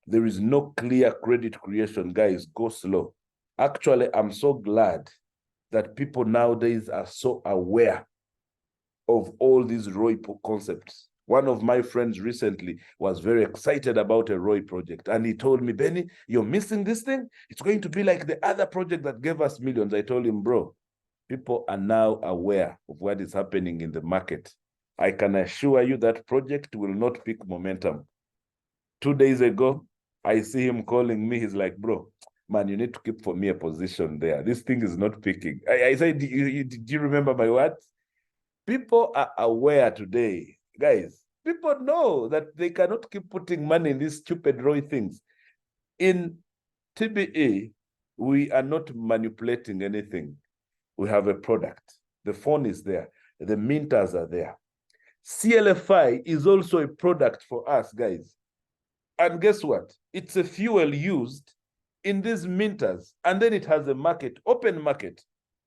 There is no clear credit creation, guys. Go slow. Actually, I'm so glad that people nowadays are so aware of all these ROI concepts. One of my friends recently was very excited about a ROI project, and he told me, Benny, you're missing this thing? It's going to be like the other project that gave us millions. I told him, bro, people are now aware of what is happening in the market. I can assure you that project will not pick momentum. 2 days ago, I see him calling me. He's like, bro, man, you need to keep for me a position there. This thing is not picking. I said, do you remember my words? People are aware today, guys. People know that they cannot keep putting money in these stupid ROI things. In TBE, we are not manipulating anything. We have a product. The phone is there. The minters are there. CLFI is also a product for us, guys. And guess what? It's a fuel used in these minters, and then it has a market, open market.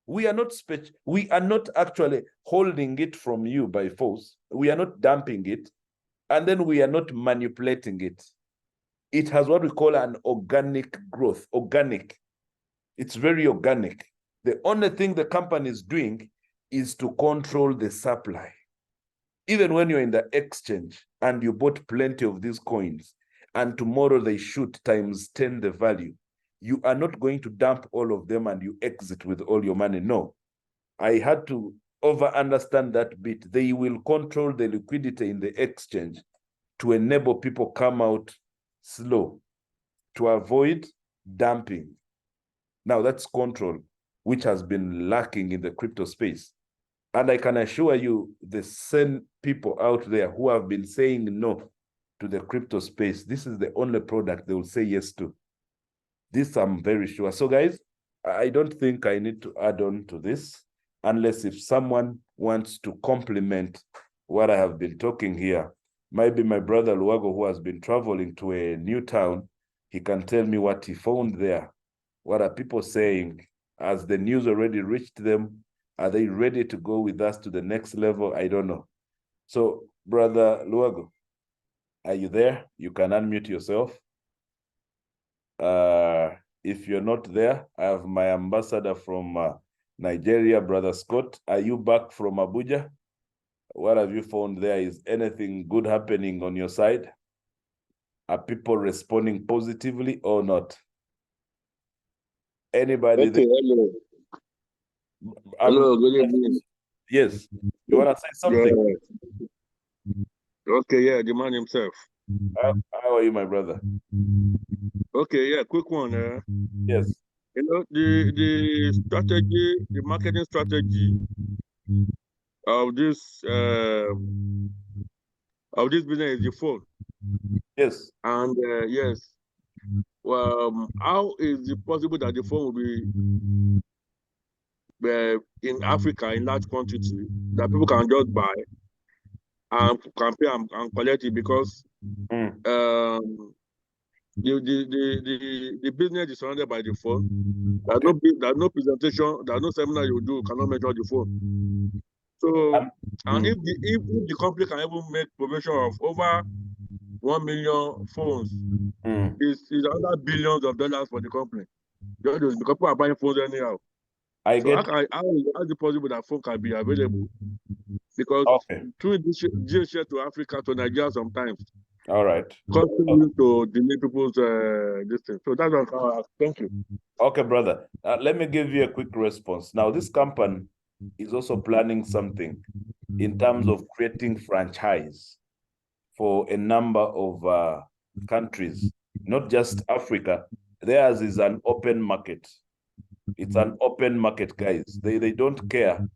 We are not actually holding it from you by force. We are not dumping it, and then we are not manipulating it. It has what we call an organic growth. Organic. It's very organic. The only thing the company is doing is to control the supply. Even when you're in the exchange and you bought plenty of these coins, and tomorrow they shoot times 10 the value, you are not going to dump all of them and you exit with all your money. No. I had to understand that bit. They will control the liquidity in the exchange to enable people come out slow, to avoid dumping. Now that's control, which has been lacking in the crypto space. And I can assure you, the same people out there who have been saying no to the crypto space, this is the only product they will say yes to. This I'm very sure. So guys, I don't think I need to add on to this, unless if someone wants to complement what I have been talking here. Maybe my brother Luago, who has been traveling to a new town, he can tell me what he found there. What are people saying? Has the news already reached them? Are they ready to go with us to the next level? I don't know. So, brother Luago, are you there? You can unmute yourself. If you're not there, I have my ambassador from Nigeria, Brother Scott. Are you back from Abuja? What have you found there? Is anything good happening on your side? Are people responding positively or not? Anybody Okay, there? hello. Hello, good evening. Yes. You want to say something? Okay, yeah, the man himself. How are you, my brother? Okay, yeah, quick one. Yes. You know, the strategy, the marketing strategy of this business is the phone. Yes. And yes, well, how is it possible that the phone will be in Africa in large quantity that people can just buy and can pay and collect it? Because the business is surrounded by the phone. There's no presentation, there's no seminar you do cannot mention the phone. So, and if the company can even make provision of over 1 million phones, it's another billions of dollars for the company. Just the company are buying phones anyhow. How is it possible that phone can be available? Because through GHS to Africa to Nigeria sometimes. All right. Continue to delay people's this thing. So that's what thank you. Okay, brother. Let me give you a quick response. Now, this company is also planning something in terms of creating franchise for a number of countries, not just Africa. Theirs is an open market. It's an open market, guys. They don't care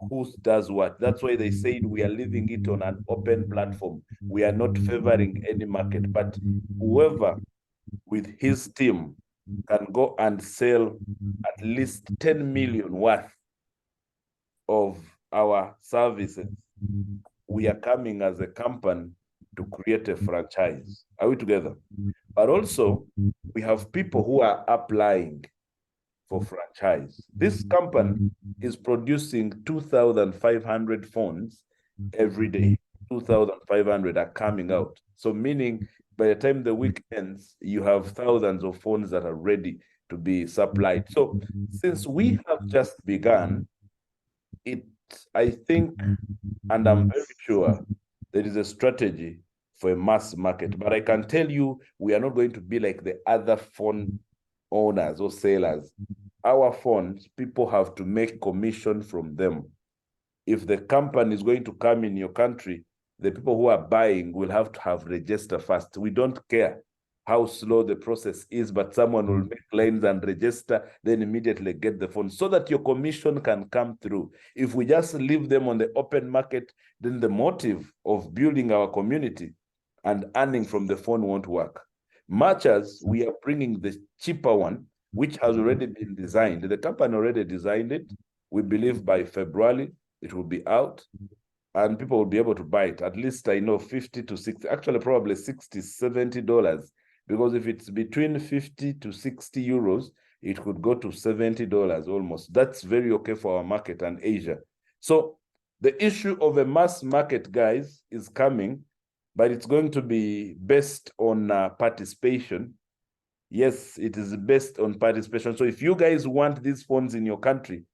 who does what. That's why they said we are leaving it on an open platform. We are not favoring any market, but whoever with his team can go and sell at least 10 million worth of our services, we are coming as a company to create a franchise. Are we together? But also, we have people who are applying for franchise. This company is producing 2,500 phones every day. 2,500 are coming out. So meaning by the time the week ends, you have thousands of phones that are ready to be supplied. So since we have just begun, I think, and I'm very sure there is a strategy for a mass market. But I can tell you, we are not going to be like the other phone owners or sellers. Our phones, people have to make commission from them. If the company is going to come in your country, the people who are buying will have to have register first. We don't care how slow the process is, but someone will make lines and register, then immediately get the phone so that your commission can come through. If we just leave them on the open market, then the motive of building our community and earning from the phone won't work. Much as we are bringing the cheaper one, which has already been designed. The company already designed it. We believe by February, it will be out and people will be able to buy it. At least I know 50 to 60, actually probably 60, $70. Because if it's between 50 to 60 euros, it could go to $70 almost. That's very okay for our market and Asia. So the issue of a mass market, guys, is coming, but it's going to be based on participation. Yes, it is based on participation. So if you guys want these phones in your country,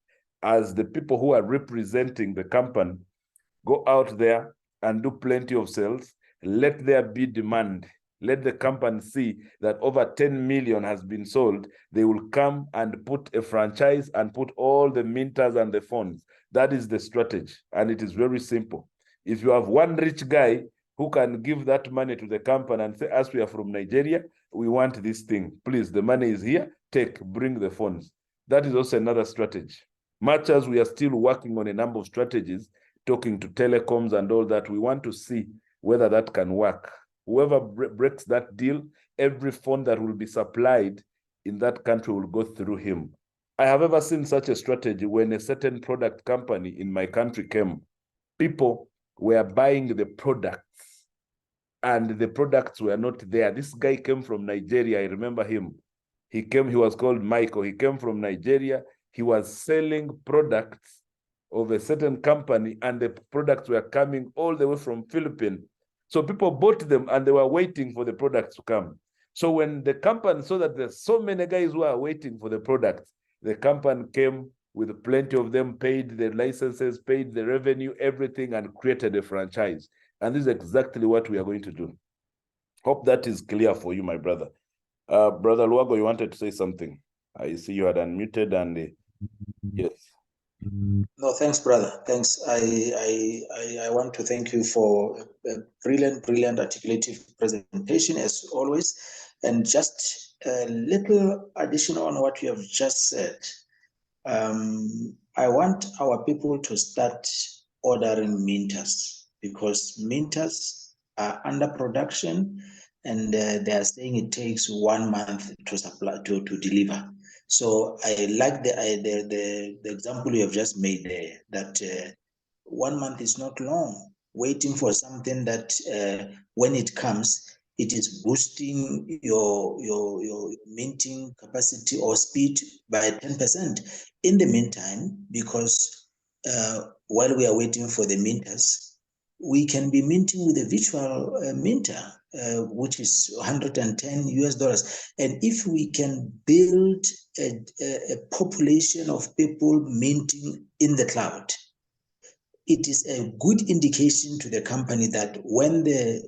as the people who are representing the company, go out there and do plenty of sales. Let there be demand. Let the company see that over 10 million has been sold. They will come and put a franchise and put all the minters and the phones. That is the strategy. And it is very simple. If you have one rich guy who can give that money to the company and say, as we are from Nigeria, we want this thing. Please, the money is here. Bring the phones. That is also another strategy. Much as we are still working on a number of strategies, talking to telecoms and all that, we want to see whether that can work. Whoever breaks that deal, every phone that will be supplied in that country will go through him. I have ever seen such a strategy when a certain product company in my country came. People were buying the products and the products were not there. This guy came from Nigeria. I remember him. He was called Michael. He came from Nigeria. He was selling products of a certain company and the products were coming all the way from Philippines. So people bought them and they were waiting for the products to come. So when the company saw that there's so many guys who are waiting for the products, the company came with plenty of them, paid the licenses, paid the revenue, everything, and created a franchise. And this is exactly what we are going to do. Hope that is clear for you, my brother. Brother Luago, you wanted to say something. I see you had unmuted and yes. No, thanks, brother. Thanks. I want to thank you for a brilliant articulative presentation as always. And just a little addition on what you have just said. I want our people to start ordering minters because minters are under production and they are saying it takes 1 month to supply to deliver. So I like the example you have just made there, that 1 month is not long. Waiting for something that when it comes, it is boosting your minting capacity or speed by 10%. In the meantime, because while we are waiting for the minters, we can be minting with a virtual minter, which is 110 US dollars. And if we can build a population of people minting in the cloud, it is a good indication to the company that when the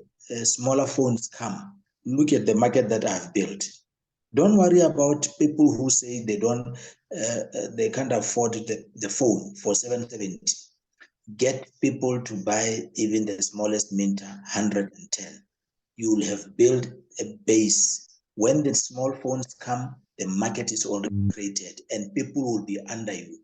smaller phones come, look at the market that I've built. Don't worry about people who say they can't afford the phone for 770. Get people to buy even the smallest minter, 110. You will have built a base When the small phones come, the market is already created and people will be under you.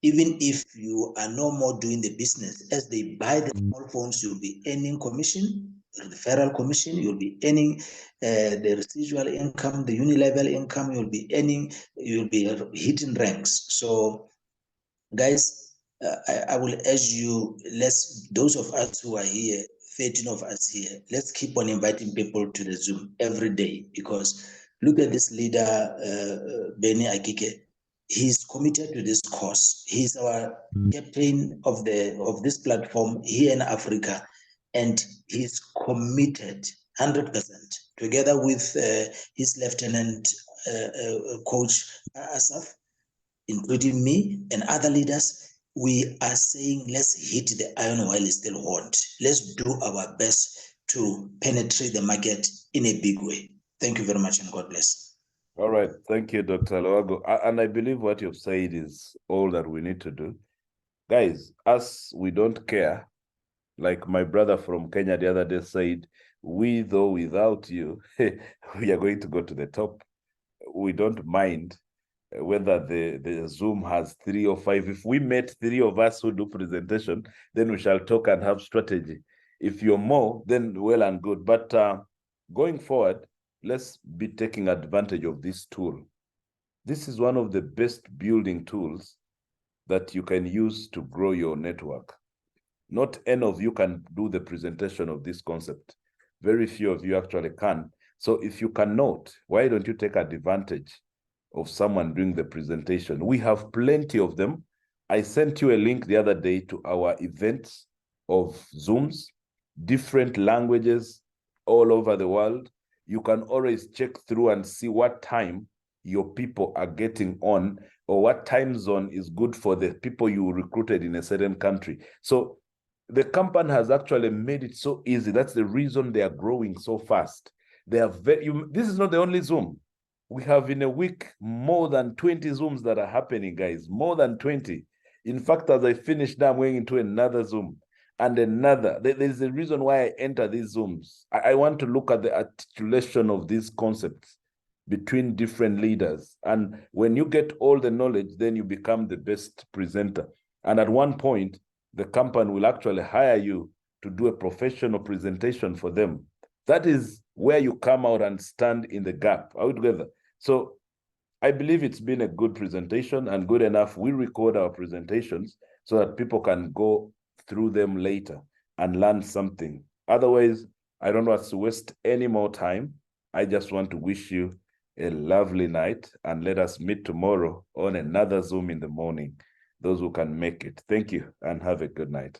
Even if you are no more doing the business, as they buy the small phones, you'll be earning commission, the referral commission, you'll be earning the residual income, the unilevel income, you'll be hitting ranks. So guys, I will urge you, those of us who are here, 13 of us here, let's keep on inviting people to the Zoom every day, because look at this leader, Benny Akiiki. He's committed to this cause. He's our captain of this platform here in Africa, and he's committed 100%, together with his lieutenant coach Asaf, including me and other leaders. We are saying, let's hit the iron while it's still hot. Let's do our best to penetrate the market in a big way. Thank you very much, and God bless. All right. Thank you, Dr. Loago. And I believe what you've said is all that we need to do. Guys, us, we don't care. Like my brother from Kenya the other day said, with or without you, we are going to go to the top. We don't mind whether the Zoom has 3 or 5. If we met 3 of us who do presentation, then we shall talk and have strategy. If you're more, then well and good. But going forward, let's be taking advantage of this tool. This is one of the best building tools that you can use to grow your network. Not any of you can do the presentation of this concept. Very few of you actually can. So if you cannot, why don't you take advantage of someone doing the presentation? We have plenty of them. I sent you a link the other day to our events of Zooms, different languages all over the world. You can always check through and see what time your people are getting on, or what time zone is good for the people you recruited in a certain country. So the company has actually made it so easy. That's the reason they are growing so fast. They are this is not the only Zoom. We have in a week more than 20 Zooms that are happening, guys, more than 20. In fact, as I finish now, I'm going into another Zoom and another. There's a reason why I enter these Zooms. I want to look at the articulation of these concepts between different leaders. And when you get all the knowledge, then you become the best presenter. And at one point, the company will actually hire you to do a professional presentation for them. That is where you come out and stand in the gap. Are we together? So I believe it's been a good presentation, and good enough. We record our presentations so that people can go through them later and learn something. Otherwise, I don't want to waste any more time. I just want to wish you a lovely night, and let us meet tomorrow on another Zoom in the morning, those who can make it. Thank you, and have a good night.